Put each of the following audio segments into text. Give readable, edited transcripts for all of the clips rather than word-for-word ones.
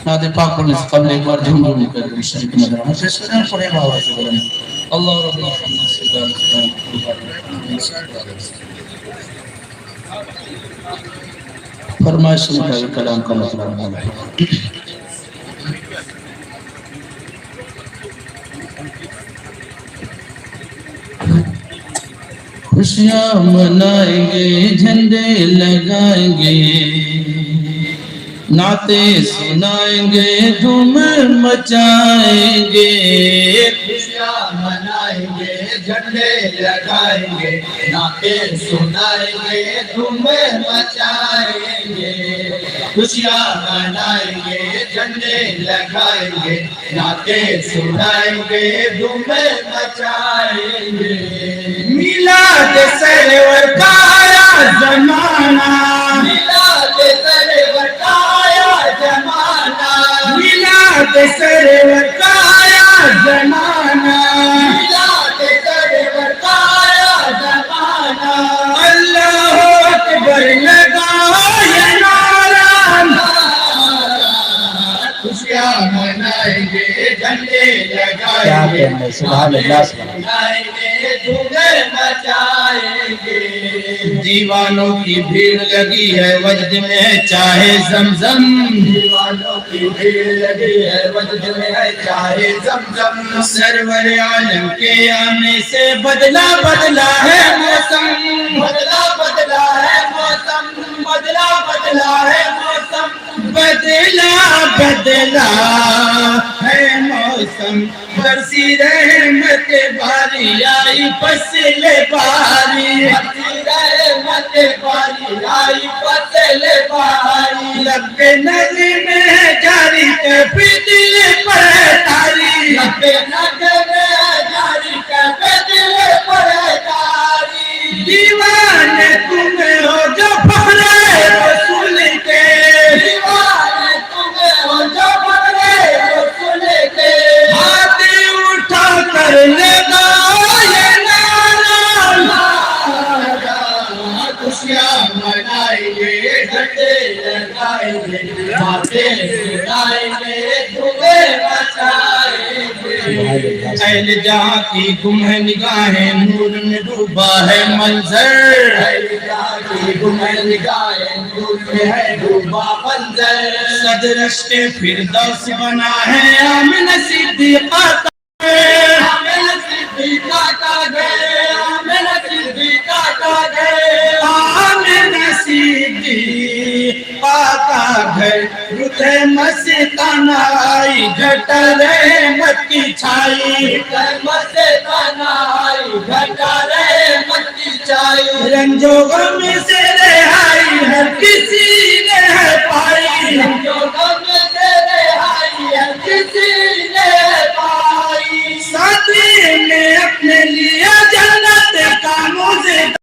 نعت پاک پڑھنے سے قبل ایک بار جھوم جھوم کر کے شریک نظر آنا پیش کریں پڑھے بابا سے بولیں اللہ رب محمد صلی اللہ علیہ وسلم فرمائش سنتا کلام کا مطلب ہے خوشیاں منائیں گے جھنڈے لگائیں گے نعتیں سنائیں گے دھوم مچائیں گے خوشیاں منائیں گے جھنڈے لگائیں گے نعتیں سنائیں گے دھوم مچائیں گے خوشیاں منائیں گے جھنڈے لگائیں گے نعتیں سنائیں گے دھوم مچائیں گے میلاد سرور کا آیا زمانہ میلاد سرور کا آیا زمانہ میلاد سرور کا آیا زمانہ میلاد سرور کا آیا زمانہ اللہ اکبر لگائے نعرہ خوشیاں منائیں گے جھنڈے لگائیں گے سنائیں گے دھوم مچائیں گے دیوانوں کی بھیڑ لگی ہے وجد میں چاہے زمزم دیوانوں کی بھیڑ لگی ہے وجد میں ہے چاہے زمزم سرور عالم کے آنے سے بدلا بدلا ہے موسم بدلا بدلا ہے موسم بدلا بدلا ہے موسم بدلا بدلا ہے موسم برسی رحمت باری آئی فصل باری برسی رحمت باری آئی فصل باری لب نظم ہے جاری کبھی دل پر تاری لب نظم ہے جاری کبھی دل پر تاری دیوانے تم ہو جو پھرے رسول کے دیوانے تم ہو جو پھرے رسول کے ہاتھ اٹھا کر لگائے نعرہ خوشیاں منائیں گے جھنڈے لگائیں گے نعتیں سنائیں گے دھوم مچائیں گے اہل جہاں کی گم ہے نگاہیں نور میں ڈوبا ہے منظر اہل جہاں کی گم ہے نگاہیں نور میں ہے ڈوبا منظر صدرشت فردوس بنا ہے آمنہ صدیقہ کا آمنہ صدیقہ کا گھر آمنہ صدیقہ کا گھر آمنہ صدیقہ کا گھر رت مستانہ آئی گھٹا رحمت کی چھائی مستانہ آئی گھٹا رحمت کی چھائی رنج و غم سے رہائی ہر کسی نے ہے پائی رنج و غم سے رہائی ہر کسی نے پائی ساتھی میں اپنے لیے جنت کا مزدار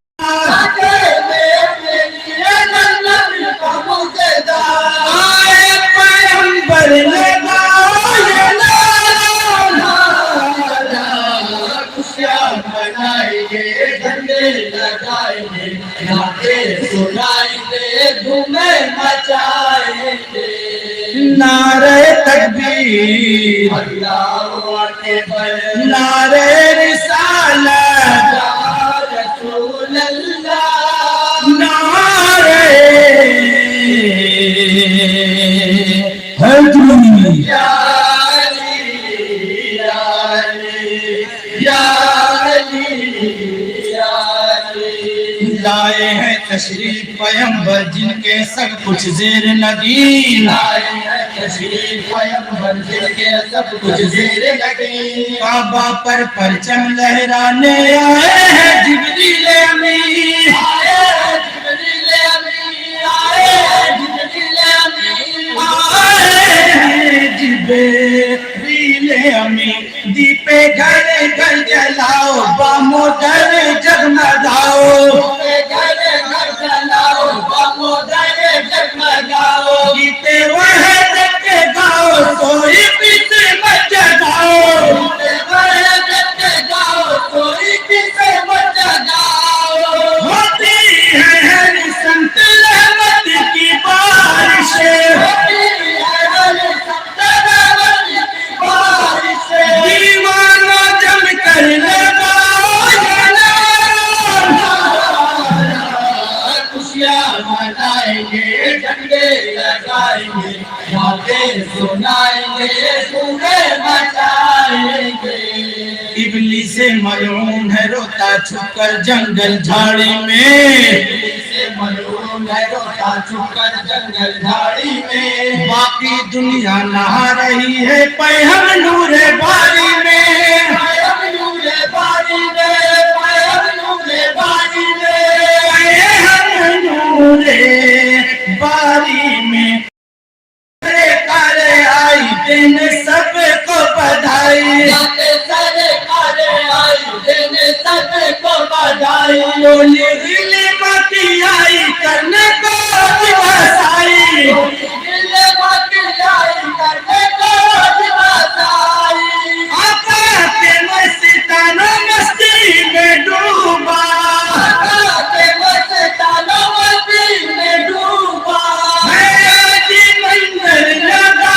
آئے پیغمبر لگائے نعرہ خوشیاں منائیں گے جھنڈے لگائیں گے نعتیں سنائیں گے دھوم مچائیں گے نعرہ تکبیر اللہ اکبر نعرہ رسالت یا رسول اللہ نعرہ حیدری یا علی یا علی یا علی یا علی لائے ہیں تشریف پیغمبر جن کے سب کچھ زیر ندیم لائے ہیں تشریف پیغمبر جن کے سب کچھ زیر لگی کعبہ پر پرچم لہرانے آئے ہیں جبریل امین آئے جبریل امین آئے جبریل امین آئے ہیں جبریل امین دیپے گھر گھر جلاؤ بامودر جگمگاؤ گھر گھر جلاؤ بامودر جگمگاؤ گیتے وحدت کے گاؤ کوئی پیچھے مت جگاؤ وحدت کے گاؤ کوئی پیچھے مت جگاؤ ہوتی ہے ہر سمت رحمت کی بارشیں ہوتی ہے ہر سمت نعتیں سنائیں گے دھومیں مچائیں گے ابلیس ملعون ہے روتا چھپ کر جنگل جھاڑی میں ملعون ہے روتا چھپ کر جنگل جھاڑی میں باقی دنیا نہا رہی ہے پیہم نور باری میں پیغام نور باری میں پیغام نور باری میں پیہم نور باری میں کرے آئی دن سب کو بدھائی سرکارے آئی دینے سب کو بدھائی بولی غلبت آئی کرنے کو دِوَس آئی غلبت آئی کرنے کو دِوَس آئی آقا کے مستانہ مستی میں ڈوبا آقا کے مستانہ مستی میں ڈوبا میں آجی منظر لگائے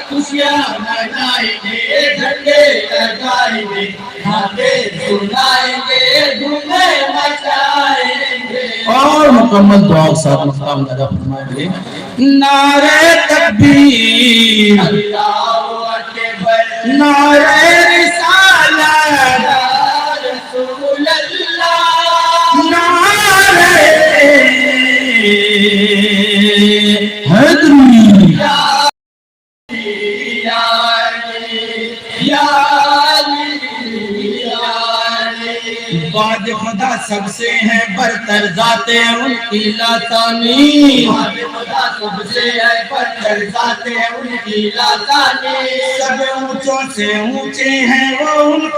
خوشیاں منائیں گے جھنڈے لگائیں گے نعتیں سنائیں گے دھومیں مچائیں گے اور مکمل دعا کے ساتھ مقام ادا فرمائیں گے نعرہ تکبیر اللہ اکبر نعرہ رسالت یا رسول اللہ نعرہ حیدری یا علی یا علی یا علی بعد خدا سب سے ہیں برتر ذاتیں ان کی لاسانی خدا سب سے ہے برتر ذاتیں ان کی لاسانی سب اونچوں سے اونچے ہیں وہ ان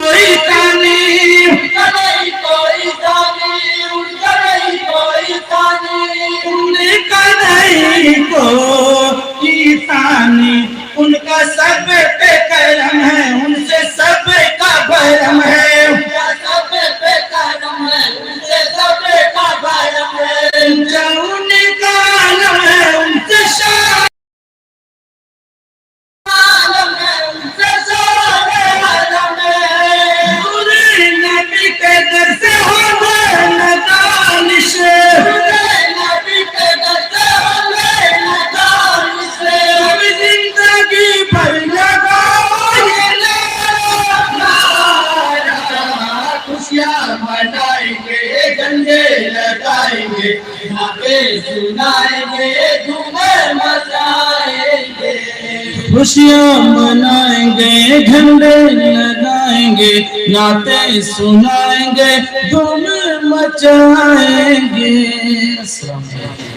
کوئی تانی ان کا نہیں کوئی ثانی ان کا نہیں کوئی ثانی ان کا نہیں کوئی ثانی ان کا سب پہ کرم ہے ان سے سب کا بھرم ہے ان کا سب پہ کرم ہے ان سے سب کا بھرم ہے ان کا عالم ہے ان سے شان عالم ہے ان سے شان عالم ہے پورے نبی کے در سے ہوگا نہ دانش نبی کے در سے ہمیں نہ دانش اب زندگی بھر لگائے خوشیاں منائیں گے جھنڈے لگائیں گے نعتیں سنائیں گے دھومیں مچائیں گے خوشیاں منائیں گے جھنڈے لگائیں گے نعتیں سنائیں گے دھوم مچائیں گے السلام علیکم